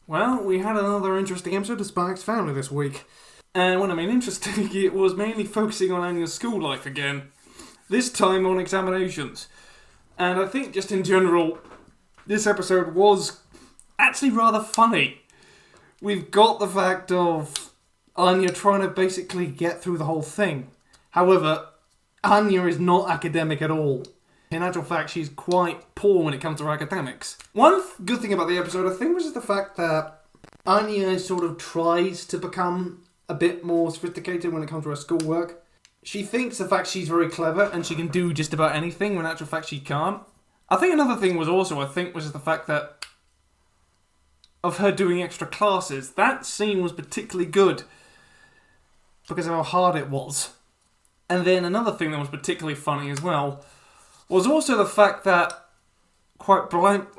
Well, we had another interesting episode of Sparks Family this week. And when I mean interesting, it was mainly focusing on Anya's school life again. This time on examinations. And I think just in general, this episode was actually rather funny. We've got the fact of Anya trying to basically get through the whole thing. However, Anya is not academic at all. In actual fact, she's quite poor when it comes to her academics. One good thing about the episode, I think, was just the fact that Anya sort of tries to become a bit more sophisticated when it comes to her schoolwork. She thinks the fact she's very clever and she can do just about anything, when in actual fact she can't. I think another thing was also, was just the fact that of her doing extra classes. That scene was particularly good because of how hard it was. And then another thing that was particularly funny as well was also the fact that, quite blatantly,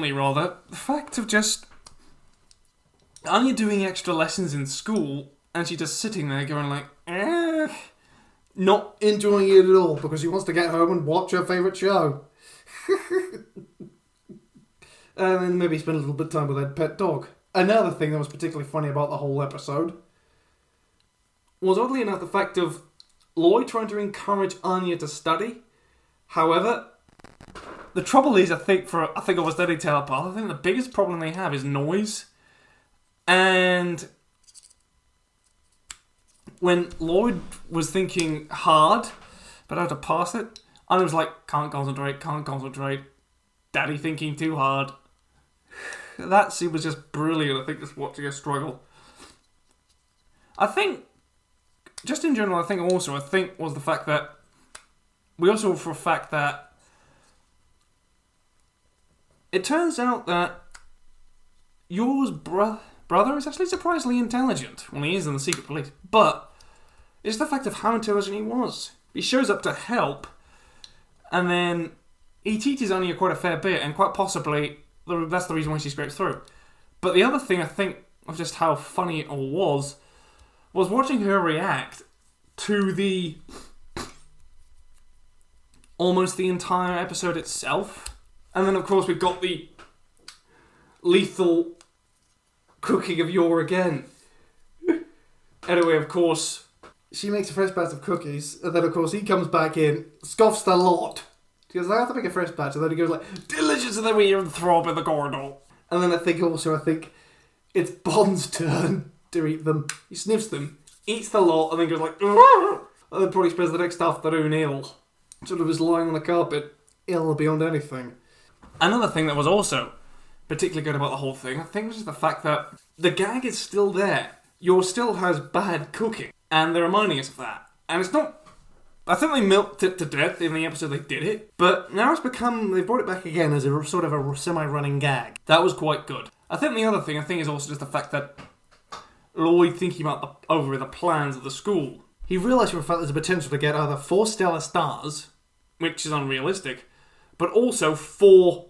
the fact of just Anya doing extra lessons in school, and she just sitting there going like, not enjoying it at all, because she wants to get home and watch her favourite show. And then maybe spend a little bit of time with her pet dog. Another thing that was particularly funny about the whole episode was, oddly enough, the fact of Lloyd trying to encourage Anya to study. However, the trouble is, I think of a study telepath, I think the biggest problem they have is noise. And when Lloyd was thinking hard but how to pass it, Anya was like, can't concentrate, daddy thinking too hard. That scene was just brilliant, I think, just watching her struggle. I think, just in general, was the fact that we also, for a fact that it turns out that yours brother is actually surprisingly intelligent when he is in the secret police, but it's the fact of how intelligent he was. He shows up to help, and then he teaches Anya quite a fair bit, and quite possibly that's the reason why she scrapes through. But the other thing I think of just how funny it all was watching her react to the almost the entire episode itself. And then of course we've got the lethal cooking of Yor again. Anyway, of course, she makes a fresh batch of cookies, and then of course he comes back in, scoffs the lot. She goes, I have to make a fresh batch, and then he goes like, delicious, and then we hear him throw up in the corridor. And then I think it's Bond's turn to eat them. He sniffs them, eats the lot, and then goes like, and then probably spends the next afternoon ill. Sort of just lying on the carpet, ill beyond anything. Another thing that was also particularly good about the whole thing, I think, was just the fact that the gag is still there. Yor still has bad cooking, and they're reminding us of that. And it's not... I think they milked it to death in the episode they did it, but now they've brought it back again as a sort of a semi-running gag. That was quite good. I think the other thing, is also just the fact that Lloyd thinking about over the plans of the school. He realised for a fact there's a potential to get either 4 stellar stars, which is unrealistic, but also 4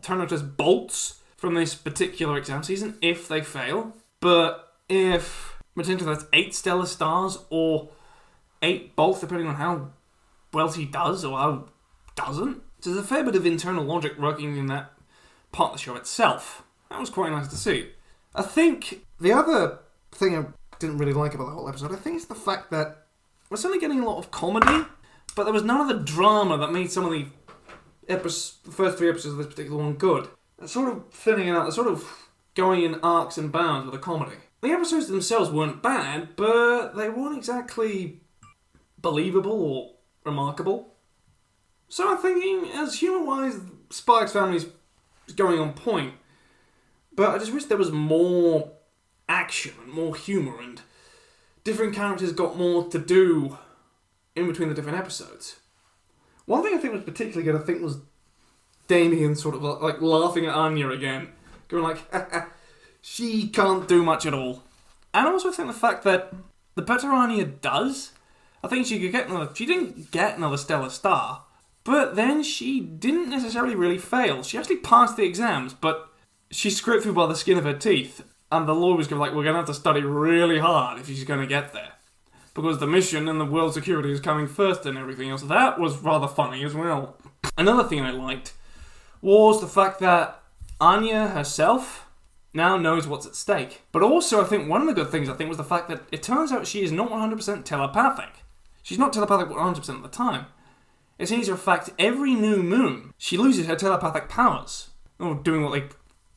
turn out as bolts from this particular exam season if they fail. But if potentially that's 8 stellar stars or 8 bolts, depending on how well he does or how doesn't. So there's a fair bit of internal logic working in that part of the show itself. That was quite nice to see. I think the other thing I didn't really like about the whole episode, I think, is the fact that we're suddenly getting a lot of comedy, but there was none of the drama that made some of the first 3 episodes of this particular one good. They're sort of thinning out, they're sort of going in arcs and bounds with the comedy. The episodes themselves weren't bad, but they weren't exactly believable or remarkable. So I'm thinking, as humour-wise, Sparks Family's going on point, but I just wish there was more action and more humour, and different characters got more to do in between the different episodes. One thing I think was particularly good, was Damien sort of like laughing at Anya again, going like, she can't do much at all. And I also think the fact that the better Anya does, I think she didn't get another stellar star, but then she didn't necessarily really fail. She actually passed the exams, but she scraped through by the skin of her teeth, and the law was going like, we're going to have to study really hard if she's going to get there. Because the mission and the world security is coming first and everything else. That was rather funny as well. Another thing I liked was the fact that Anya herself now knows what's at stake. But also, I think one of the good things, was the fact that it turns out she is not 100% telepathic. She's not telepathic 100% of the time. It seems for a fact every new moon, she loses her telepathic powers. Or doing what they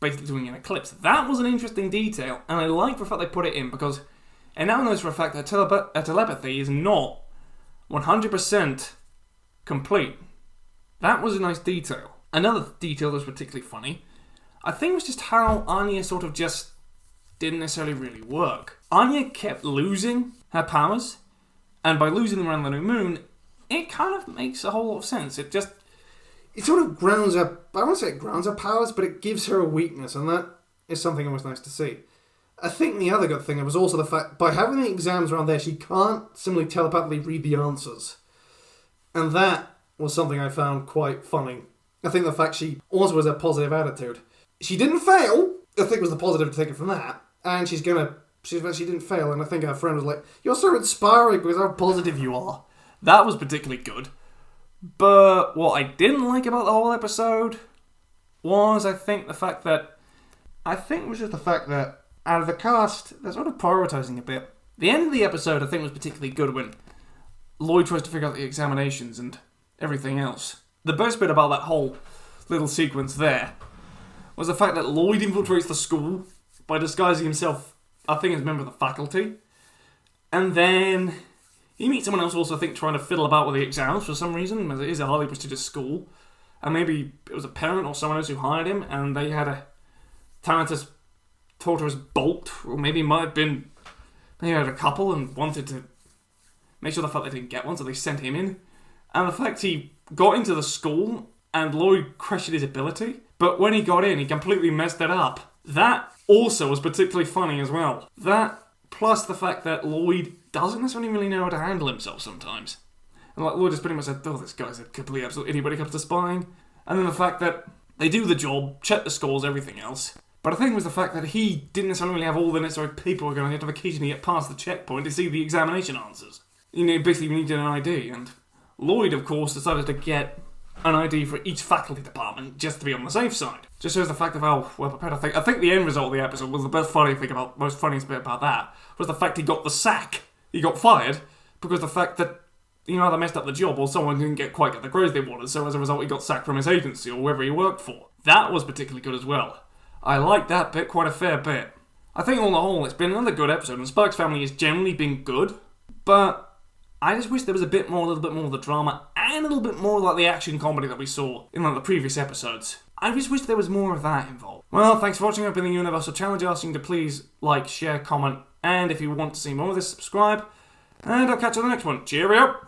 basically doing in Eclipse. That was an interesting detail, and I like the fact they put it in, because it now knows for a fact that her telepathy is not 100% complete. That was a nice detail. Another detail that was particularly funny, I think, was just how Anya sort of just didn't necessarily really work. Anya kept losing her powers, and by losing them around the new moon, it kind of makes a whole lot of sense. It sort of grounds her, I won't say it grounds her powers, but it gives her a weakness, and that is something always nice to see. I think the other good thing was also the fact, by having the exams around there, she can't simply telepathically read the answers. And that was something I found quite funny. I think the fact she also has a positive attitude. She didn't fail, I think was the positive to take it from that, and she didn't fail, and I think her friend was like, "You're so inspiring because how positive you are." That was particularly good. But what I didn't like about the whole episode was, I think, was just the fact that out of the cast, they're sort of prioritising a bit. The end of the episode, I think, was particularly good when Lloyd tries to figure out the examinations and everything else. The best bit about that whole little sequence there was the fact that Lloyd infiltrates the school by disguising himself, I think, as a member of the faculty. And then he meets someone else also, I think, trying to fiddle about with the exams for some reason, as it is a highly prestigious school. And maybe it was a parent or someone else who hired him, and they had a talented torturous bolt, or maybe it might have been, maybe had a couple and wanted to make sure the fact they didn't get one, so they sent him in. And the fact he got into the school and Lloyd questioned his ability, but when he got in, he completely messed it up. That also was particularly funny as well. That, plus the fact that Lloyd doesn't necessarily really know how to handle himself sometimes. And like Lloyd just pretty much said, "Oh, this guy's a complete absolute idiot when it comes to spying." And then the fact that they do the job, check the scores, everything else. But the thing was the fact that he didn't necessarily have all the necessary paperwork and he had to occasionally get past the checkpoint to see the examination answers. You know, basically needed an ID, and Lloyd, of course, decided to get an ID for each faculty department just to be on the safe side. Just shows the fact of how well prepared I think the end result of the episode was the most funniest bit about that was the fact he got the sack. He got fired because the fact that he either messed up the job or someone didn't quite get the grades they wanted, so as a result he got sacked from his agency or wherever he worked for. That was particularly good as well. I liked that bit quite a fair bit. I think on the whole it's been another good episode, and Spike's Family has generally been good, but I just wish there was a little bit more of the drama and a little bit more like the action comedy that we saw in the previous episodes. I just wish there was more of that involved. Well, thanks for watching. I've been the Universal Challenge, asking you to please like, share, comment, and if you want to see more of this, subscribe. And I'll catch you on the next one. Cheerio!